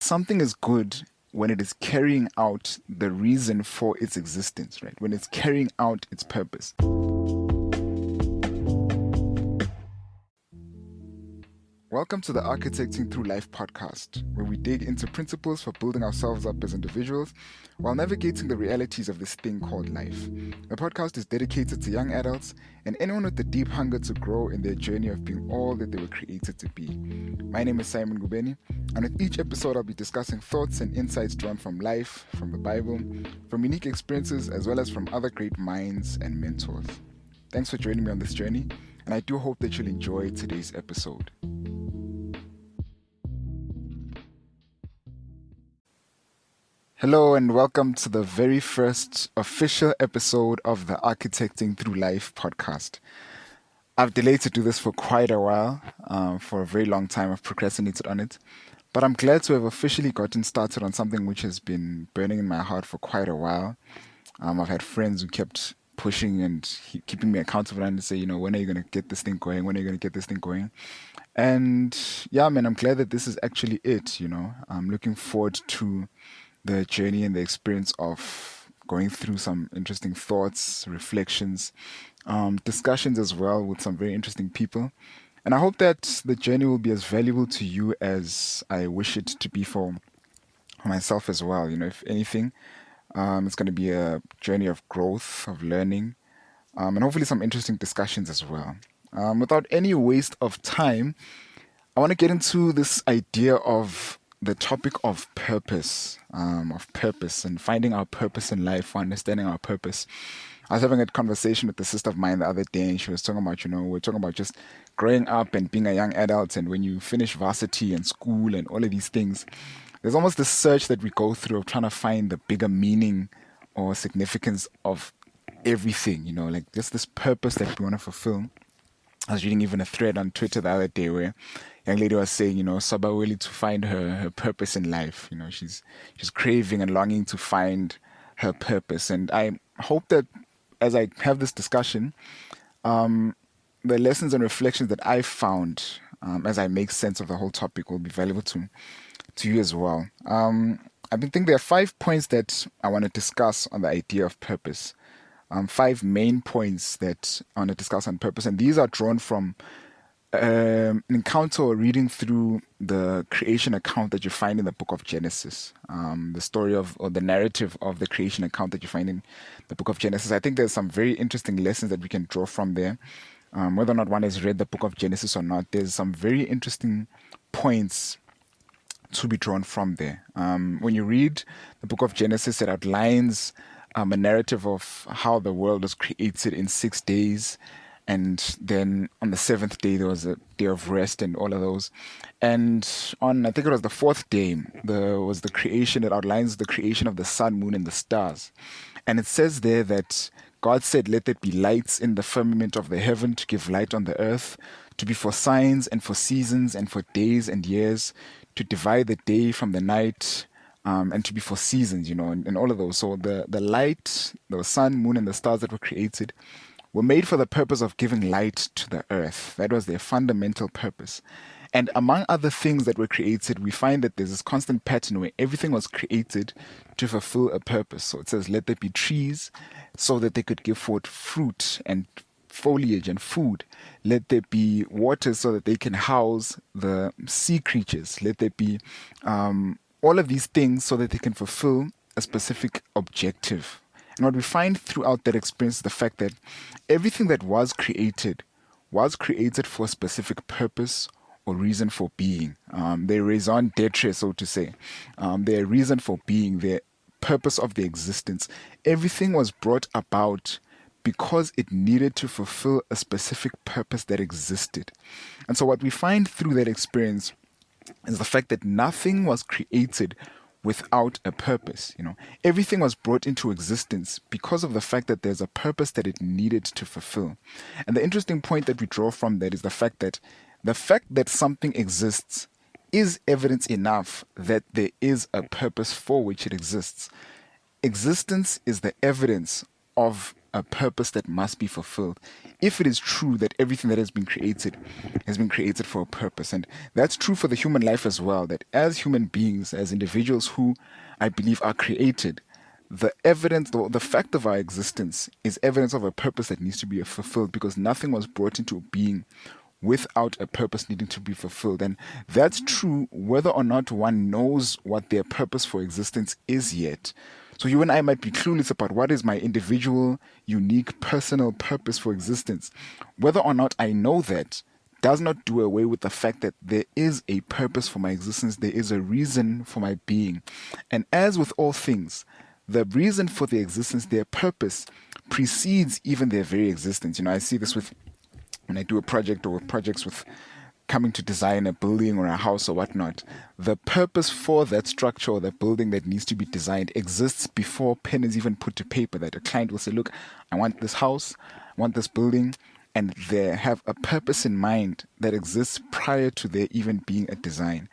something is good when it is carrying out the reason for its existence, right? When it's carrying out its purpose. Welcome to the Architecting Through Life podcast, where we dig into principles for building ourselves up as individuals while navigating the realities of this thing called life. The podcast is dedicated to young adults and anyone with the deep hunger to grow in their journey of being all that they were created to be. My name is Simon Gubeni, and with each episode I'll be discussing thoughts and insights drawn from life, from the Bible, from unique experiences, as well as from other great minds and mentors. Thanks for joining me on this journey, and I do hope that you'll enjoy today's episode. Hello and welcome to the very first official episode of the Architecting Through Life podcast. I've delayed to do this for quite a while, for a very long time. I've procrastinated on it, but I'm glad to have officially gotten started on something which has been burning in my heart for quite a while. I've had friends who kept pushing and keeping me accountable and say, when are you going to get this thing going? When are you going to get this thing going? And yeah, man, I'm glad that this is actually it. I'm looking forward to the journey and the experience of going through some interesting thoughts, reflections, discussions as well with some very interesting people. And I hope that the journey will be as valuable to you as I wish it to be for myself as well. If anything, it's going to be a journey of growth, of learning, and hopefully some interesting discussions as well. Without any waste of time, I want to get into this idea of the topic of purpose and finding our purpose in life, or understanding our purpose. I was having a conversation with a sister of mine the other day, and she was talking about, we're talking about just growing up and being a young adult, and when you finish varsity and school and all of these things, there's almost this search that we go through of trying to find the bigger meaning or significance of everything, like just this purpose that we want to fulfill. I was reading even a thread on Twitter the other day where a young lady was saying, Sabaweli to find her purpose in life. She's craving and longing to find her purpose. And I hope that as I have this discussion, the lessons and reflections that I found as I make sense of the whole topic will be valuable to you as well. I've been thinking there are 5 points that I want to discuss on the idea of purpose. 5 main points that I want to discuss on purpose, and these are drawn from an encounter or reading through the creation account that you find in the book of Genesis. The story of, or the narrative of the creation account that you find in the book of Genesis. I think there's some very interesting lessons that we can draw from there. Whether or not one has read the book of Genesis or not, there's some very interesting points to be drawn from there. When you read the book of Genesis, it outlines a narrative of how the world was created in 6 days, and then on the 7th day there was a day of rest and all of those. And on, I think it was the 4th day, there was the creation. It outlines the creation of the sun, moon, and the stars. And it says there that God said, "Let there be lights in the firmament of the heaven to give light on the earth, to be for signs and for seasons and for days and years, to divide the day from the night, and to be for seasons," and all of those. So the light, the sun, moon, and the stars that were created were made for the purpose of giving light to the earth. That was their fundamental purpose. And among other things that were created, we find that there's this constant pattern where everything was created to fulfill a purpose. So it says, "Let there be trees so that they could give forth fruit and foliage and food. Let there be water so that they can house the sea creatures. Let there be all of these things so that they can fulfill a specific objective." And what we find throughout that experience is the fact that everything that was created for a specific purpose or reason for being. Their raison d'etre, so to say. Their reason for being, their purpose of their existence. Everything was brought about because it needed to fulfill a specific purpose that existed. And so what we find through that experience is the fact that nothing was created without a purpose. Everything was brought into existence because of the fact that there's a purpose that it needed to fulfill. And the interesting point that we draw from that is the fact that something exists is evidence enough that there is a purpose for which it exists. Existence is the evidence of a purpose that must be fulfilled. If it is true that everything that has been created for a purpose. And that's true for the human life as well, that as human beings, as individuals who I believe are created, the evidence, the fact of our existence is evidence of a purpose that needs to be fulfilled, because nothing was brought into being without a purpose needing to be fulfilled. And that's true whether or not one knows what their purpose for existence is yet. So you and I might be clueless about what is my individual, unique, personal purpose for existence. Whether or not I know that does not do away with the fact that there is a purpose for my existence. There is a reason for my being. And as with all things, the reason for their existence, their purpose, precedes even their very existence. I see this with when I do a project or projects with coming to design a building or a house or whatnot. The purpose for that structure or that building that needs to be designed exists before pen is even put to paper. That a client will say, look, I want this house, I want this building, and they have a purpose in mind that exists prior to there even being a design.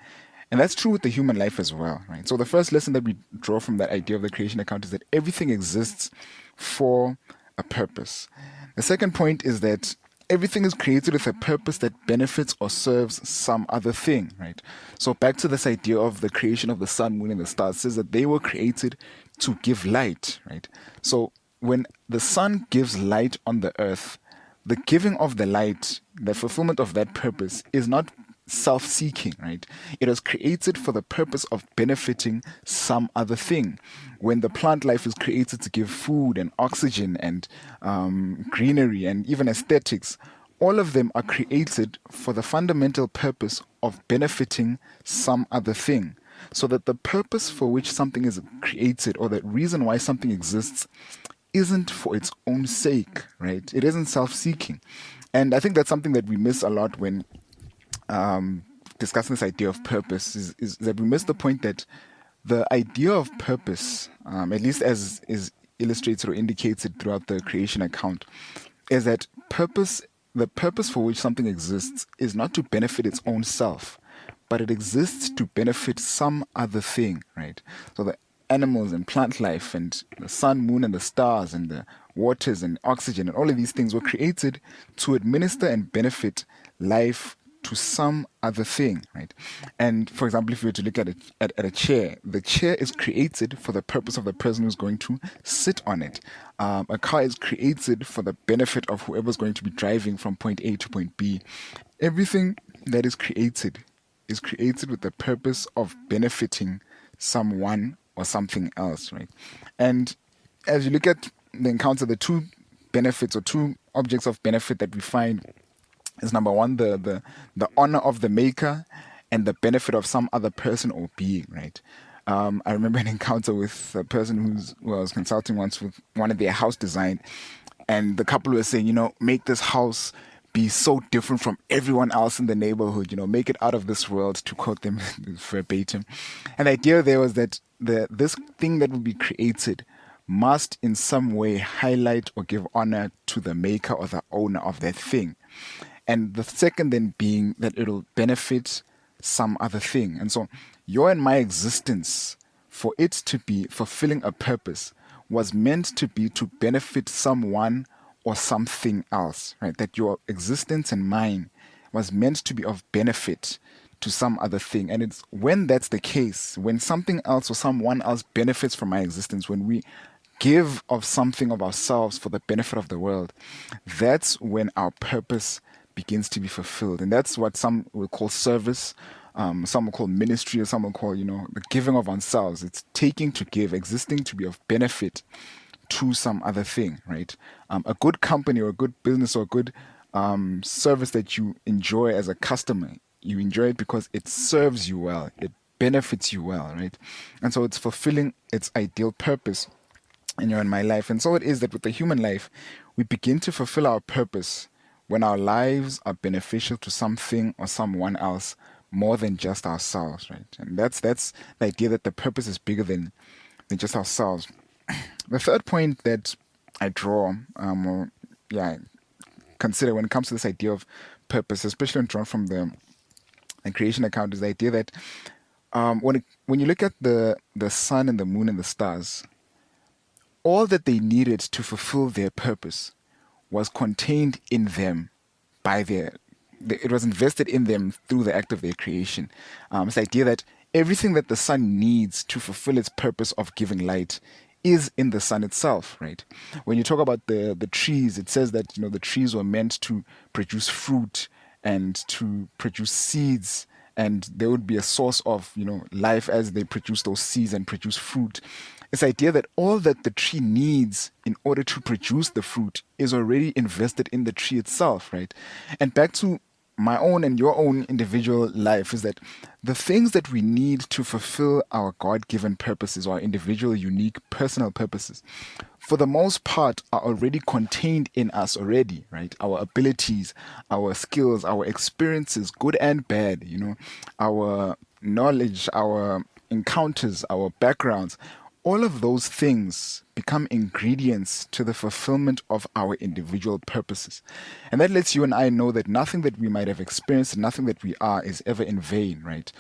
And that's true with the human life as well, right? So the first lesson that we draw from that idea of the creation account is that everything exists for a purpose. The second point is that everything is created with a purpose that benefits or serves some other thing, right? So back to this idea of the creation of the sun, moon, and the stars, says that they were created to give light, right? So when the sun gives light on the earth, the giving of the light, the fulfillment of that purpose is not self-seeking, right? It was created for the purpose of benefiting some other thing. When the plant life is created to give food and oxygen and greenery and even aesthetics, all of them are created for the fundamental purpose of benefiting some other thing. So that the purpose for which something is created, or the reason why something exists, isn't for its own sake, right? It isn't self-seeking. And I think that's something that we miss a lot when discussing this idea of purpose, is that we miss the point that the idea of purpose, at least as is illustrated or indicated throughout the creation account, is that the purpose for which something exists is not to benefit its own self, but it exists to benefit some other thing, right? So the animals and plant life and the sun, moon, and the stars and the waters and oxygen and all of these things were created to administer and benefit life to some other thing, right? And for example, if you were to look at a chair, the chair is created for the purpose of the person who's going to sit on it. A car is created for the benefit of whoever's going to be driving from point A to point B. Everything that is created with the purpose of benefiting someone or something else, right? And as you look at the encounter, the two benefits or two objects of benefit that we find is, number one, the honor of the maker and the benefit of some other person or being, right? I remember an encounter with a person who I was consulting once with wanted their house design, and the couple were saying, make this house be so different from everyone else in the neighborhood, make it out of this world, to quote them verbatim. And the idea there was that this thing that will be created must in some way highlight or give honor to the maker or the owner of that thing. And the second then being that it'll benefit some other thing. And so your and my existence, for it to be fulfilling a purpose, was meant to be to benefit someone or something else, right? That your existence and mine was meant to be of benefit to some other thing. And it's when that's the case, when something else or someone else benefits from my existence, when we give of something of ourselves for the benefit of the world, that's when our purpose begins to be fulfilled. And that's what some will call service, some will call ministry, or some will call, the giving of ourselves. It's taking to give, existing to be of benefit to some other thing, right? A good company or a good business or a good service that you enjoy as a customer, you enjoy it because it serves you well, it benefits you well, right? And so it's fulfilling its ideal purpose in your and my life. And so it is that with the human life, we begin to fulfill our purpose when our lives are beneficial to something or someone else more than just ourselves, right? And that's the idea that the purpose is bigger than just ourselves. The third point that I draw, consider when it comes to this idea of purpose, especially when drawn from the creation account, is the idea that when you look at the sun and the moon and the stars, all that they needed to fulfill their purpose was contained in them by it was invested in them through the act of their creation. It's the idea that everything that the sun needs to fulfill its purpose of giving light is in the sun itself, right? When you talk about the trees, it says that the trees were meant to produce fruit and to produce seeds, and there would be a source of life as they produce those seeds and produce fruit. It's the idea that all that the tree needs in order to produce the fruit is already invested in the tree itself, right? And back to my own and your own individual life is that the things that we need to fulfill our God-given purposes, or our individual, unique, personal purposes, for the most part are already contained in us already, right? Our abilities, our skills, our experiences, good and bad, our knowledge, our encounters, our backgrounds, all of those things become ingredients to the fulfillment of our individual purposes. And that lets you and I know that nothing that we might have experienced, nothing that we are, is ever in vain, right?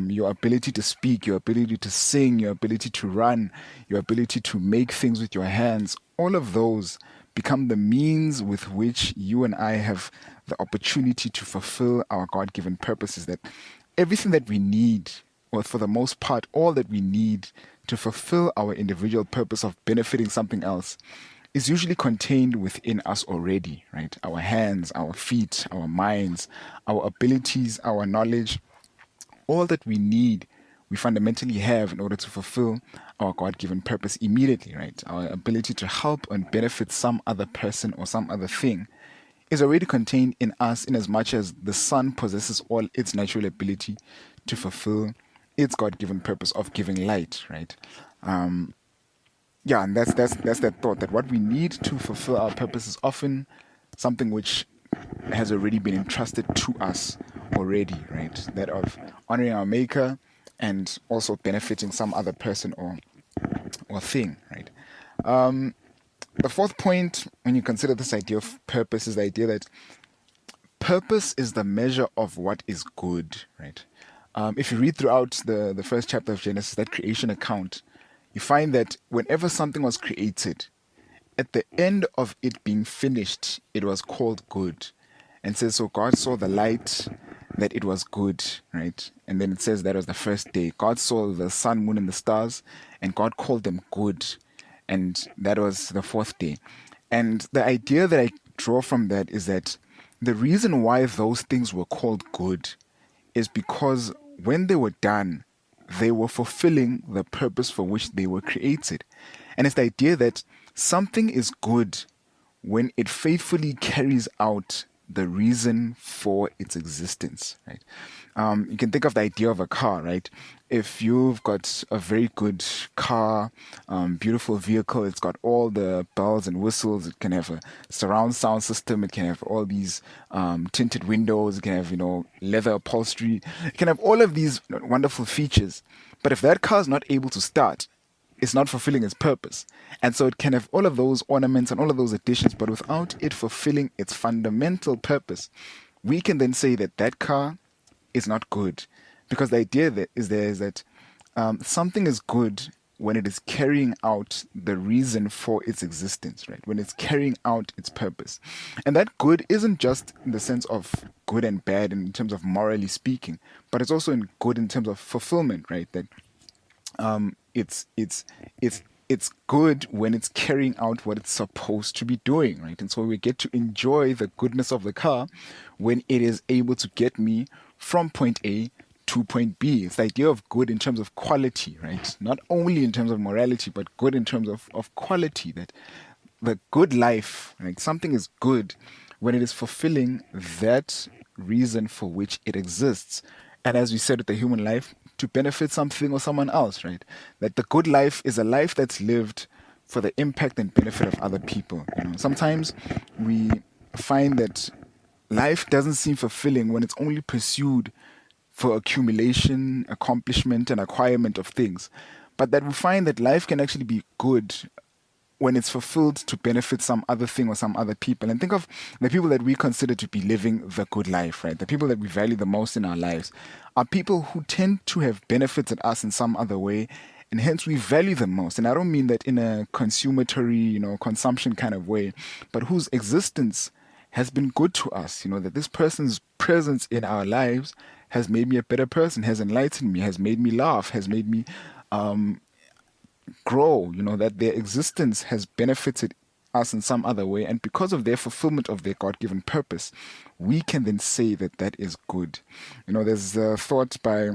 Your ability to speak, your ability to sing, your ability to run, your ability to make things with your hands, all of those become the means with which you and I have the opportunity to fulfill our God-given purposes. That everything that we need, or for the most part, all that we need to fulfill our individual purpose of benefiting something else, is usually contained within us already, right? Our hands, our feet, our minds, our abilities, our knowledge, all that we need, we fundamentally have in order to fulfill our God-given purpose immediately, right? Our ability to help and benefit some other person or some other thing is already contained in us, in as much as the sun possesses all its natural ability to fulfill its God-given purpose of giving light, right? And that's that thought, that what we need to fulfill our purpose is often something which has already been entrusted to us already, right? That of honoring our Maker and also benefiting some other person or thing, right? The fourth point, when you consider this idea of purpose, is the idea that purpose is the measure of what is good, right? If you read throughout the first chapter of Genesis, that creation account, you find that whenever something was created, at the end of it being finished, it was called good. And says, so God saw the light, that it was good, right? And then it says that was the first day. God saw the sun, moon, and the stars, and God called them good. And that was the fourth day. And the idea that I draw from that is that the reason why those things were called good is because when they were done, they were fulfilling the purpose for which they were created. And it's the idea that something is good when it faithfully carries out the reason for its existence, right? You can think of the idea of a car, right? If you've got a very good car, beautiful vehicle, it's got all the bells and whistles, it can have a surround sound system, it can have all these tinted windows, it can have, leather upholstery, it can have all of these wonderful features. But if that car is not able to start, it's not fulfilling its purpose. And so it can have all of those ornaments and all of those additions, but without it fulfilling its fundamental purpose, we can then say that that car is not good. Because the idea that is that something is good when it is carrying out the reason for its existence, right? When it's carrying out its purpose. And that good isn't just in the sense of good and bad in terms of morally speaking, but it's also in good in terms of fulfillment, right? That it's good when it's carrying out what it's supposed to be doing, right? And so we get to enjoy the goodness of the car when it is able to get me from point A to point B. It's the idea of good in terms of quality, right? Not only in terms of morality, but good in terms of quality. That the good life, right? Something is good when it is fulfilling that reason for which it exists. And as we said with the human life, to benefit something or someone else, right? That the good life is a life that's lived for the impact and benefit of other people. Sometimes we find that life doesn't seem fulfilling when it's only pursued for accumulation, accomplishment, and acquirement of things. But that we find that life can actually be good when it's fulfilled to benefit some other thing or some other people. And think of the people that we consider to be living the good life, right? The people that we value the most in our lives are people who tend to have benefited us in some other way and hence we value them most. And I don't mean that in a consumatory, consumption kind of way, but whose existence has been good to us. That this person's presence in our lives has made me a better person, has enlightened me, has made me laugh, has made me grow, that their existence has benefited us in some other way. And because of their fulfillment of their God given purpose, we can then say that that is good. There's a thought by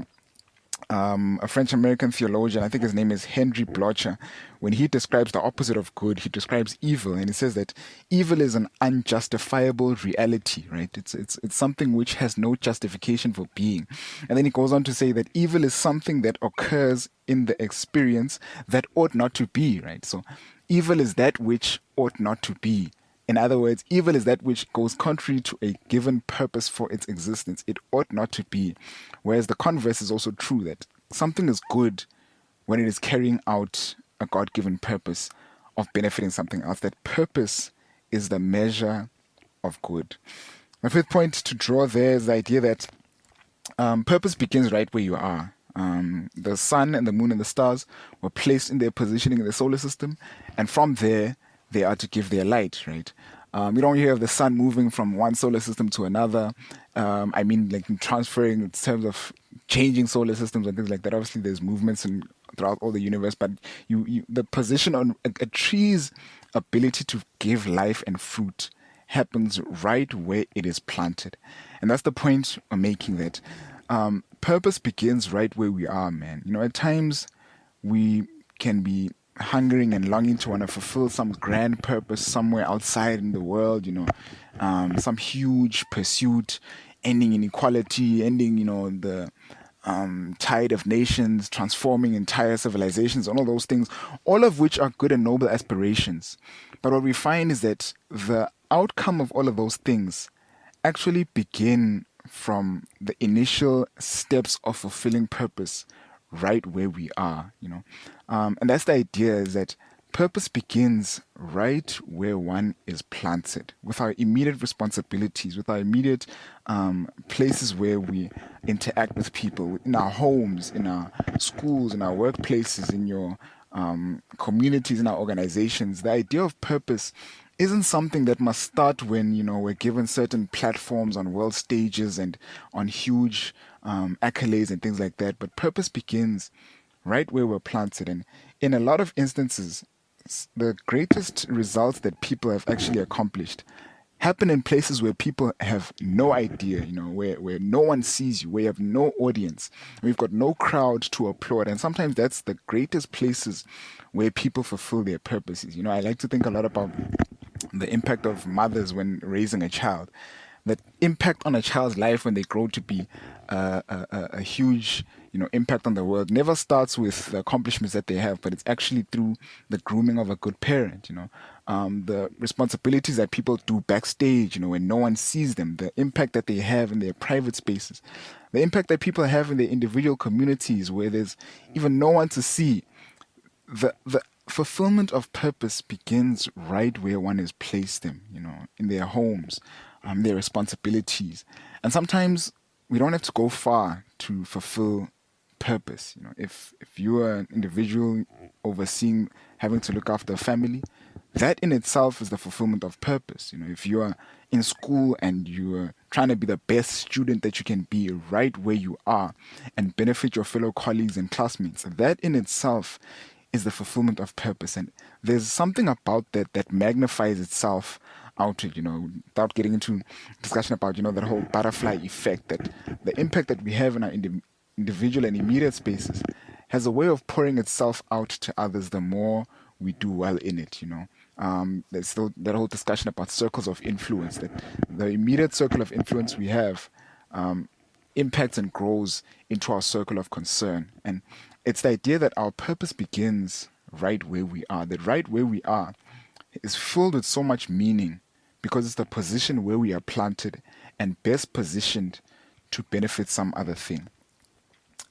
a French American theologian, I think his name is Henry Blocher. When he describes the opposite of good, he describes evil, and he says that evil is an unjustifiable reality, right? It's something which has no justification for being. And then he goes on to say that evil is something that occurs in the experience that ought not to be, right? So evil is that which ought not to be. In other words, evil is that which goes contrary to a given purpose for its existence. It ought not to be. Whereas the converse is also true, that something is good when it is carrying out a God-given purpose of benefiting something else. That purpose is the measure of good. My fifth point to draw there is the idea that purpose begins right where you are. The sun and the moon and the stars were placed in their positioning in the solar system, and from there, they are to give their light, right? You don't hear of the sun moving from one solar system to another. I mean, like transferring in terms of changing solar systems and things like that. Obviously, there's movements throughout all the universe, but the position on a tree's ability to give life and fruit happens right where it is planted. And that's the point I'm making, that purpose begins right where we are, man. At times we can be hungering and longing to want to fulfill some grand purpose somewhere outside in the world, some huge pursuit, ending inequality, ending, the tide of nations, transforming entire civilizations, and all those things, all of which are good and noble aspirations. But what we find is that the outcome of all of those things actually begin from the initial steps of fulfilling purpose right where we are, and that's the idea, is that purpose begins right where one is planted, with our immediate responsibilities, with our immediate places where we interact with people, in our homes, in our schools, in our workplaces, in your communities, in our organizations. The idea of purpose isn't something that must start when we're given certain platforms on world stages and on huge accolades and things like that. But purpose begins right where we're planted, and in a lot of instances, the greatest results that people have actually accomplished happen in places where people have no idea, where no one sees you, where you have no audience, we've got no crowd to applaud. And sometimes that's the greatest places where people fulfill their purposes. I like to think a lot about the impact of mothers when raising a child. The impact on a child's life when they grow to be a huge, impact on the world never starts with the accomplishments that they have, but it's actually through the grooming of a good parent. The responsibilities that people do backstage, when no one sees them, the impact that they have in their private spaces, the impact that people have in their individual communities where there's even no one to see. The fulfillment of purpose begins right where one is placed them, in their homes, their responsibilities. And sometimes we don't have to go far to fulfill purpose. If you are an individual overseeing, having to look after a family, that in itself is the fulfillment of purpose. If you are in school and you are trying to be the best student that you can be right where you are and benefit your fellow colleagues and classmates, that in itself is the fulfillment of purpose. And there's something about that magnifies itself out, without getting into discussion about, that whole butterfly effect, that the impact that we have in our individual and immediate spaces has a way of pouring itself out to others the more we do well in it. There's still that whole discussion about circles of influence, that the immediate circle of influence we have impacts and grows into our circle of concern. And it's the idea that our purpose begins right where we are, that right where we are is filled with so much meaning because it's the position where we are planted and best positioned to benefit some other thing.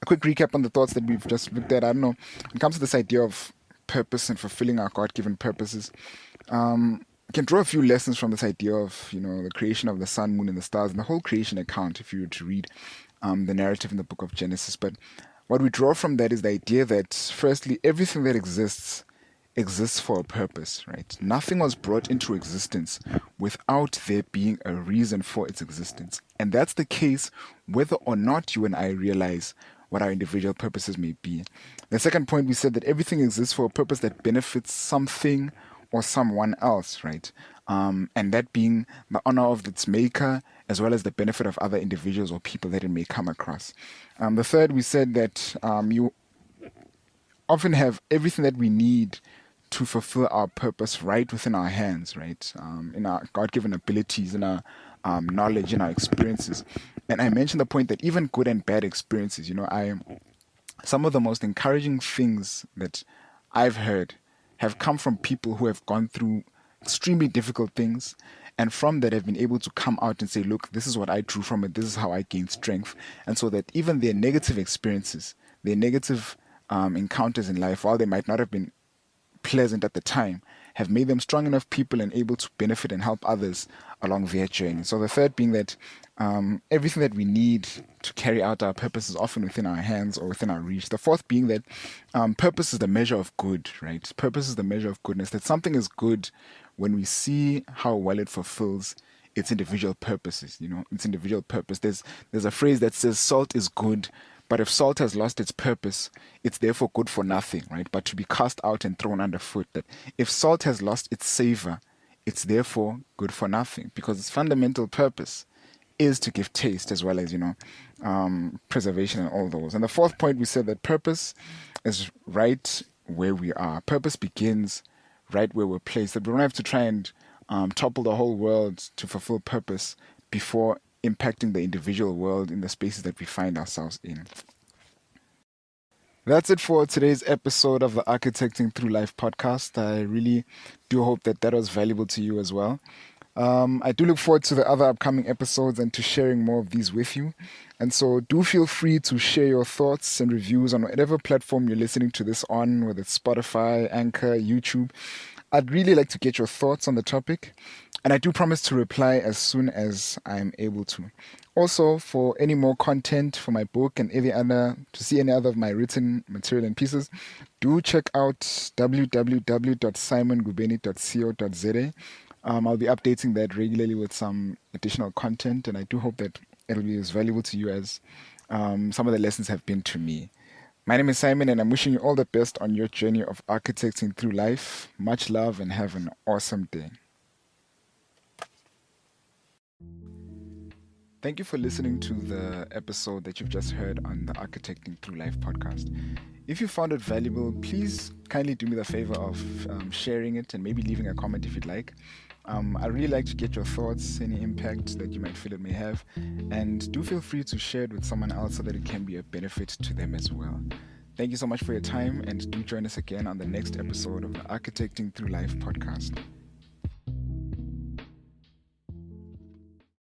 A quick recap on the thoughts that we've just looked at. I don't know, when it comes to this idea of purpose and fulfilling our God-given purposes, you can draw a few lessons from this idea of, the creation of the sun, moon, and the stars, and the whole creation account if you were to read the narrative in the book of Genesis. But what we draw from that is the idea that, firstly, everything that exists for a purpose, right? Nothing was brought into existence without there being a reason for its existence. And that's the case whether or not you and I realize what our individual purposes may be. The second point, we said that everything exists for a purpose that benefits something or someone else, right? And that being the honor of its maker, as well as the benefit of other individuals or people that it may come across. The third, we said that you often have everything that we need to fulfill our purpose right within our hands, right? In our God-given abilities, in our knowledge, in our experiences. And I mentioned the point that even good and bad experiences, some of the most encouraging things that I've heard have come from people who have gone through extremely difficult things, and from that have been able to come out and say, look, this is what I drew from it, this is how I gained strength. And so that even their negative experiences, their negative encounters in life, while they might not have been pleasant at the time, have made them strong enough people and able to benefit and help others along their journey. So the third being that everything that we need to carry out our purpose is often within our hands or within our reach. The fourth being that purpose is the measure of good, right? Purpose is the measure of goodness. That something is good when we see how well it fulfills its individual purposes, its individual purpose. There's a phrase that says salt is good, but if salt has lost its purpose, it's therefore good for nothing, right? But to be cast out and thrown underfoot. That if salt has lost its savor, it's therefore good for nothing, because its fundamental purpose is to give taste as well as, preservation and all those. And the fourth point, we said that purpose is right where we are. Purpose begins right where we're placed. That we don't have to try and topple the whole world to fulfill purpose before impacting the individual world in the spaces that we find ourselves in. That's it for today's episode of the Architecting Through Life podcast. I really do hope that was valuable to you as well. I do look forward to the other upcoming episodes and to sharing more of these with you. And so do feel free to share your thoughts and reviews on whatever platform you're listening to this on, whether it's Spotify, Anchor, YouTube. I'd really like to get your thoughts on the topic, and I do promise to reply as soon as I'm able to. Also, for any more content for my book and to see any other of my written material and pieces, do check out www.simongubeni.co.za. I'll be updating that regularly with some additional content, and I do hope that it'll be as valuable to you as some of the lessons have been to me. My name is Simon, and I'm wishing you all the best on your journey of architecting through life. Much love and have an awesome day. Thank you for listening to the episode that you've just heard on the Architecting Through Life podcast. If you found it valuable, please kindly do me the favor of sharing it and maybe leaving a comment if you'd like. I'd really like to get your thoughts, any impact that you might feel it may have, and do feel free to share it with someone else so that it can be a benefit to them as well. Thank you so much for your time, and do join us again on the next episode of the Architecting Through Life podcast.